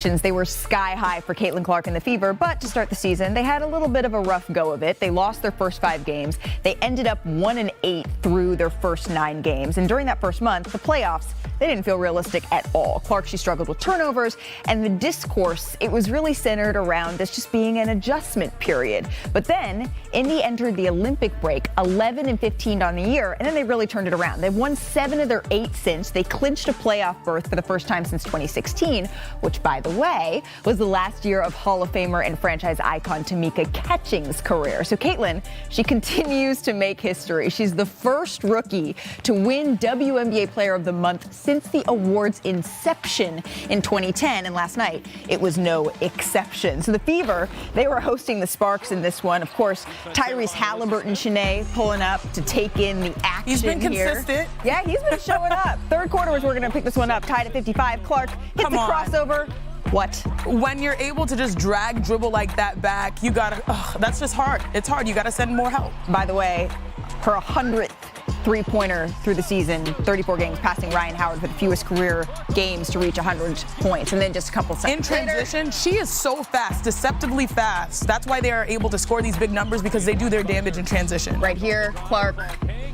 They were sky high for Caitlin Clark and the Fever, but to start the season, they had a little bit of a rough go of it. They lost their first 5 games. They ended up 1-8 through their first 9 games. And during that first month, the playoffs, they didn't feel realistic at all. Clark, she struggled with turnovers, and the discourse, it was really centered around this just being an adjustment period. But then Indy entered the Olympic break 11-15 on the year, and then they really turned it around. They've won 7 of their 8 since. They clinched a playoff berth for the first time since 2016, which, by the way, was the last year of Hall of Famer and franchise icon Tamika Catching's career. So Caitlin, she continues to make history. She's the first rookie to win WNBA Player of the Month since the award's inception in 2010, and last night it was no exception. So the Fever, they were hosting the Sparks in this one. Of course, Tyrese Halliburton, Chiney pulling up to take in the action. He's been consistent. Yeah, he's been showing up. Third quarter was we're going to pick this one up, tied at 55. Clark hits the crossover. What? When you're able to just dribble like that back, you gotta, that's just hard. It's hard. You gotta send more help. By the way, her 100th three-pointer through the season, 34 games, passing Ryan Howard for the fewest career games to reach 100 points. And then just a couple seconds in transition, later, she is so fast, deceptively fast. That's why they are able to score these big numbers, because they do their damage in transition. Right here, Clark,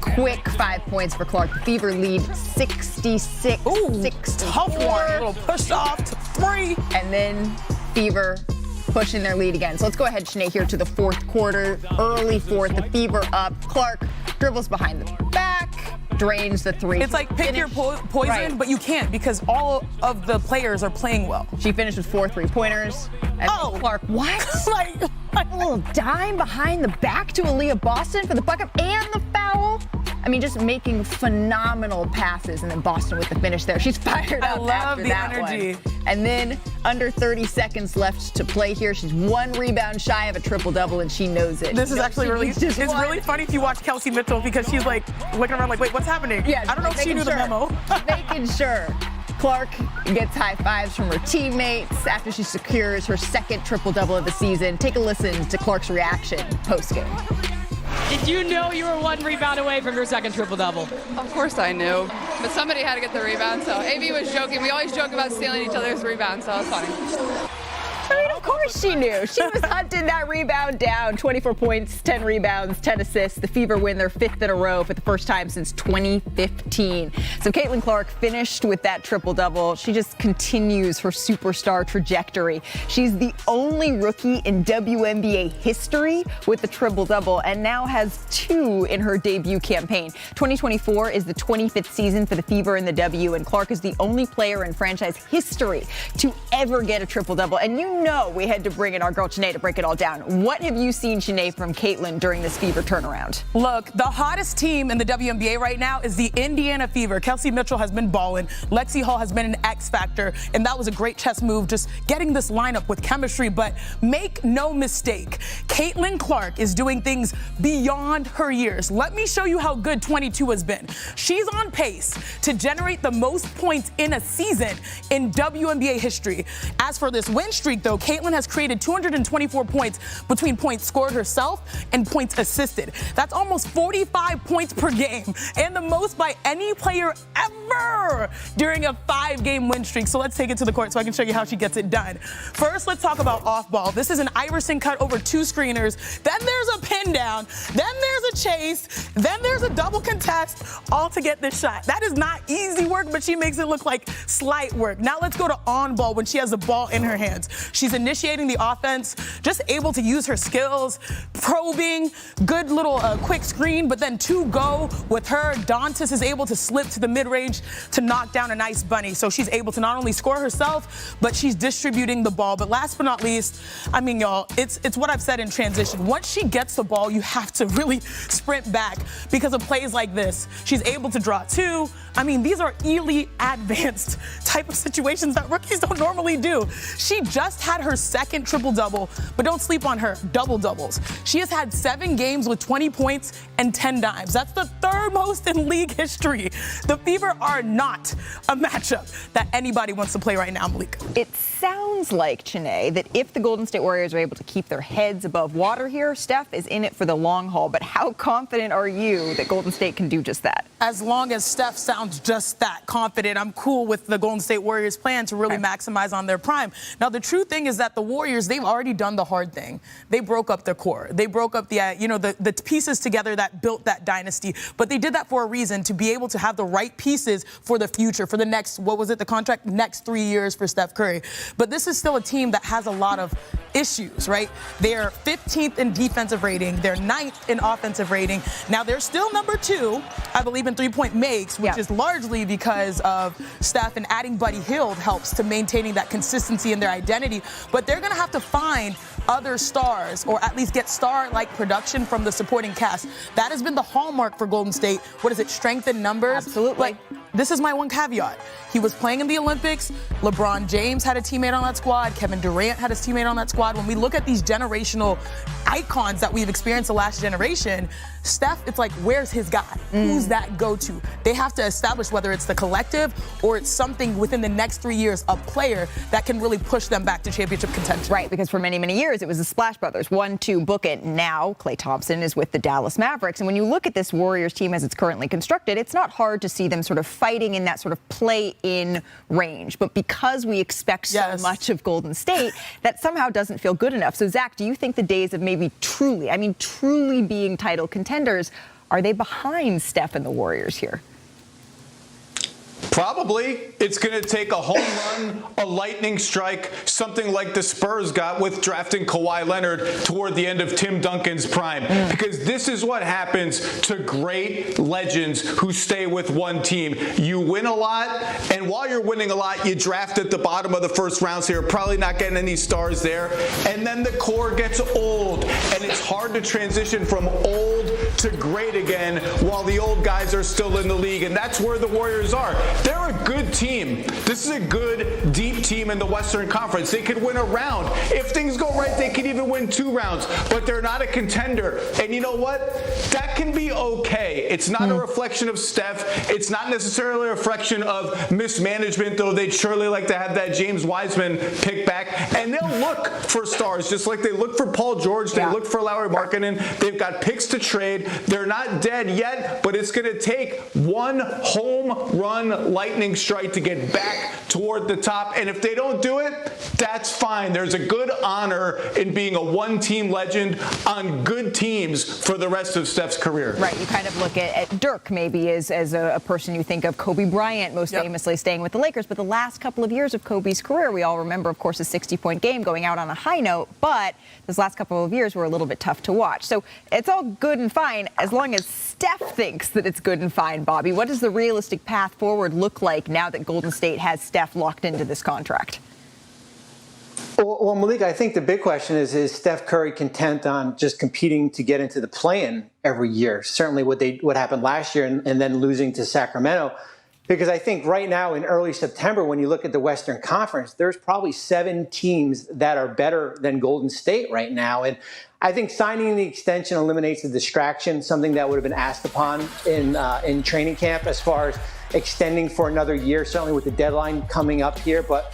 quick 5 points for Clark. The Fever lead 66. Ooh, tough one. A little push off to 3. And then Fever pushing their lead again. So let's go ahead, Chiney, here to the fourth quarter. Early fourth, the Fever up. Clark dribbles behind the back, drains the 3. It's like pick your poison, right, but you can't, because all of the players are playing well. She finished with 4 3-pointers. And Clark, what? like a little dime behind the back to Aaliyah Boston for the bucket and the foul. I mean, just making phenomenal passes, and then Boston with the finish there. She's fired up after that energy. One. And then under 30 seconds left to play here. She's 1 rebound shy of a triple-double, and she knows it. This is actually really funny if you watch Kelsey Mitchell, because she's like looking around like, wait, what's happening? Yeah, I don't know if she knew the memo. Making sure. Clark gets high fives from her teammates after she secures her 2nd triple-double of the season. Take a listen to Clark's reaction post-game. Did you know you were 1 rebound away from your 2nd triple-double? Of course I knew, but somebody had to get the rebound, so AB was joking. We always joke about stealing each other's rebounds, so it was funny. I mean, of course she knew. She was hunting that rebound down. 24 points, 10 rebounds, 10 assists. The Fever win their 5th in a row for the first time since 2015. So Caitlin Clark finished with that triple-double. She just continues her superstar trajectory. She's the only rookie in WNBA history with the triple-double, and now has 2 in her debut campaign. 2024 is the 25th season for the Fever in the W, and Clark is the only player in franchise history to ever get a triple-double. And you know we had to bring in our girl Chiney to break it all down. What have you seen, Chiney, from Caitlin during this Fever turnaround? Look, the hottest team in the WNBA right now is the Indiana Fever. Kelsey Mitchell has been balling. Lexi Hall has been an X factor, and that was a great chess move, just getting this lineup with chemistry. But make no mistake, Caitlin Clark is doing things beyond her years. Let me show you how good 22 has been. She's on pace to generate the most points in a season in WNBA history. As for this win streak, though, Caitlin has created 224 points between points scored herself and points assisted. That's almost 45 points per game, and the most by any player ever during a 5-game win streak. So let's take it to the court so I can show you how she gets it done. First, let's talk about off ball. This is an Iverson cut over 2 screeners. Then there's a pin down. Then there's a chase. Then there's a double contest, all to get this shot. That is not easy work, but she makes it look like slight work. Now let's go to on ball when she has the ball in her hands. She's initiating the offense, just able to use her skills, probing, good little quick screen, but then 2 go with her. Dantas is able to slip to the mid-range to knock down a nice bunny. So she's able to not only score herself, but she's distributing the ball. But last but not least, I mean, y'all, it's what I've said in transition. Once she gets the ball, you have to really sprint back because of plays like this. She's able to draw 2. I mean, these are elite advanced type of situations that rookies don't normally do. She just had her second triple-double, but don't sleep on her double-doubles. She has had 7 games with 20 points and 10 dimes. That's the third most in league history. The Fever are not a matchup that anybody wants to play right now, Malika. It sounds like, Chiney, that if the Golden State Warriors are able to keep their heads above water here, Steph is in it for the long haul. But how confident are you that Golden State can do just that? As long as Steph sounds just that confident, I'm cool with the Golden State Warriors' plan to really maximize on their prime. Now, the true thing is that the Warriors, they've already done the hard thing. They broke up their core. They broke up the pieces together that built that dynasty. But they did that for a reason, to be able to have the right pieces for the future, for the next, what was it, the contract? Next 3 years for Steph Curry. But this is still a team that has a lot of issues, right? They're 15th in defensive rating. They're 9th in offensive rating. Now, they're still number 2, I believe, in three-point makes, which is largely because of Steph, and adding Buddy Hield helps to maintaining that consistency in their identity. But they're going to have to find other stars, or at least get star-like production from the supporting cast. That has been the hallmark for Golden State. What is it? Strength in numbers? Absolutely. This is my one caveat. He was playing in the Olympics. LeBron James had a teammate on that squad. Kevin Durant had his teammate on that squad. When we look at these generational icons that we've experienced the last generation, Steph, it's like, where's his guy? Who's that go-to? They have to establish whether it's the collective or it's something within the next 3 years, a player that can really push them back to championship contention. Right, because for many, many years, it was the Splash Brothers. 1, 2, book it. Now, Klay Thompson is with the Dallas Mavericks. And when you look at this Warriors team as it's currently constructed, it's not hard to see them sort of fighting in that sort of play-in range. But because we expect so much of Golden State, that somehow doesn't feel good enough. So, Zach, do you think the days of maybe truly being title contenders, are they behind Steph and the Warriors here? Probably. It's going to take a home run, a lightning strike, something like the Spurs got with drafting Kawhi Leonard toward the end of Tim Duncan's prime. Because this is what happens to great legends who stay with one team. You win a lot, and while you're winning a lot, you draft at the bottom of the first round, so you're probably not getting any stars there. And then the core gets old, and it's hard to transition from old to great again while the old guys are still in the league. And that's where the Warriors are. They're a good team. This is a good, deep team in the Western Conference. They could win a round. If things go right, they could even win 2 rounds. But they're not a contender. And you know what? That can be okay. It's not a reflection of Steph. It's not necessarily a reflection of mismanagement, though they'd surely like to have that James Wiseman pick back. And they'll look for stars, just like they look for Paul George. They look for Lauri Markkanen. They've got picks to trade. They're not dead yet, but it's going to take one home run lightning strike to get back toward the top. And if they don't do it, that's fine. There's a good honor in being a one-team legend on good teams for the rest of Steph's career. Right. You kind of look at Dirk maybe as a person you think of. Kobe Bryant most famously staying with the Lakers. But the last couple of years of Kobe's career, we all remember, of course, a 60-point game going out on a high note. But those last couple of years were a little bit tough to watch. So it's all good and fine as long as Steph thinks that it's good and fine, Bobby. What does the realistic path forward look like now that Golden State has Steph locked into this contract? Well, Malika, I think the big question is Steph Curry content on just competing to get into the play-in every year? Certainly what happened last year and then losing to Sacramento. Because I think right now in early September, when you look at the Western Conference, there's probably 7 teams that are better than Golden State right now. And I think signing the extension eliminates the distraction, something that would have been asked upon in training camp as far as extending for another year, certainly with the deadline coming up here. But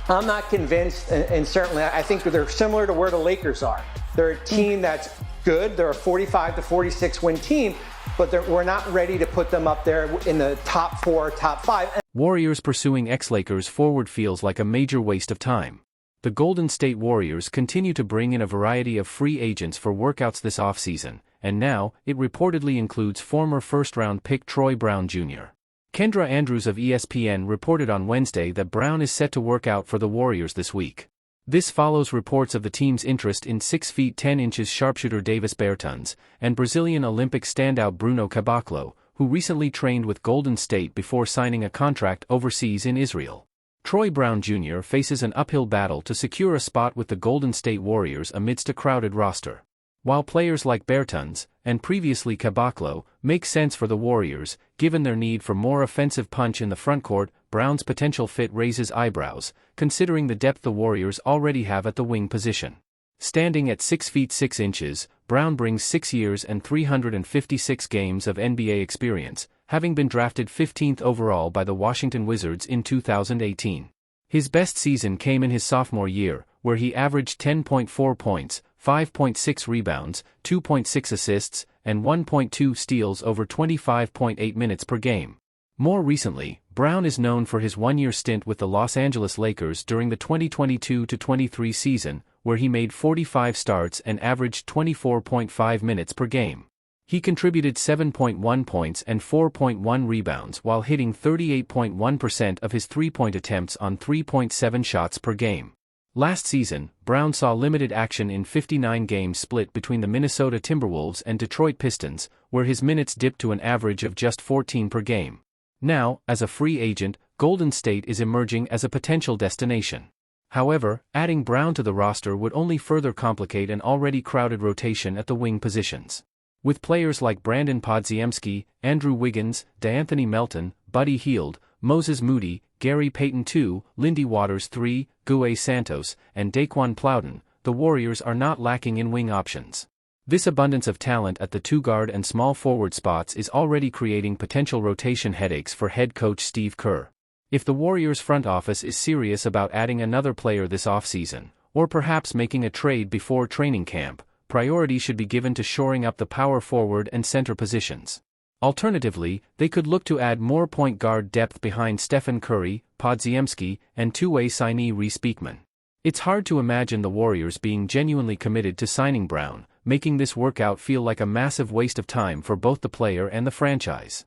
I'm not convinced, and certainly I think they're similar to where the Lakers are. They're a team that's good. They're a 45 to 46 win team, but we're not ready to put them up there in the top 4, top 5. Warriors pursuing ex-Lakers forward feels like a major waste of time. The Golden State Warriors continue to bring in a variety of free agents for workouts this offseason, and now it reportedly includes former first-round pick Troy Brown Jr. Kendra Andrews of ESPN reported on Wednesday that Brown is set to work out for the Warriors this week. This follows reports of the team's interest in 6 feet 10 inches sharpshooter Davis Bertans and Brazilian Olympic standout Bruno Caboclo, who recently trained with Golden State before signing a contract overseas in Israel. Troy Brown Jr. faces an uphill battle to secure a spot with the Golden State Warriors amidst a crowded roster. While players like Bertans, and previously Caboclo, make sense for the Warriors, given their need for more offensive punch in the frontcourt, Brown's potential fit raises eyebrows, considering the depth the Warriors already have at the wing position. Standing at 6 feet 6 inches, Brown brings 6 years and 356 games of NBA experience, having been drafted 15th overall by the Washington Wizards in 2018. His best season came in his sophomore year, where he averaged 10.4 points, 5.6 rebounds, 2.6 assists, and 1.2 steals over 25.8 minutes per game. More recently, Brown is known for his one-year stint with the Los Angeles Lakers during the 2022-23 season, where he made 45 starts and averaged 24.5 minutes per game. He contributed 7.1 points and 4.1 rebounds while hitting 38.1% of his three-point attempts on 3.7 shots per game. Last season, Brown saw limited action in 59 games split between the Minnesota Timberwolves and Detroit Pistons, where his minutes dipped to an average of just 14 per game. Now, as a free agent, Golden State is emerging as a potential destination. However, adding Brown to the roster would only further complicate an already crowded rotation at the wing positions. With players like Brandon Podziemski, Andrew Wiggins, DeAnthony Melton, Buddy Hield, Moses Moody, Gary Payton II, Lindy Waters III, Gue Santos, and Daquan Plowden, the Warriors are not lacking in wing options. This abundance of talent at the two-guard and small forward spots is already creating potential rotation headaches for head coach Steve Kerr. If the Warriors front office is serious about adding another player this offseason, or perhaps making a trade before training camp, priority should be given to shoring up the power forward and center positions. Alternatively, they could look to add more point guard depth behind Stephen Curry, Podziemski, and two-way signee Reese Beekman. It's hard to imagine the Warriors being genuinely committed to signing Brown, making this workout feel like a massive waste of time for both the player and the franchise.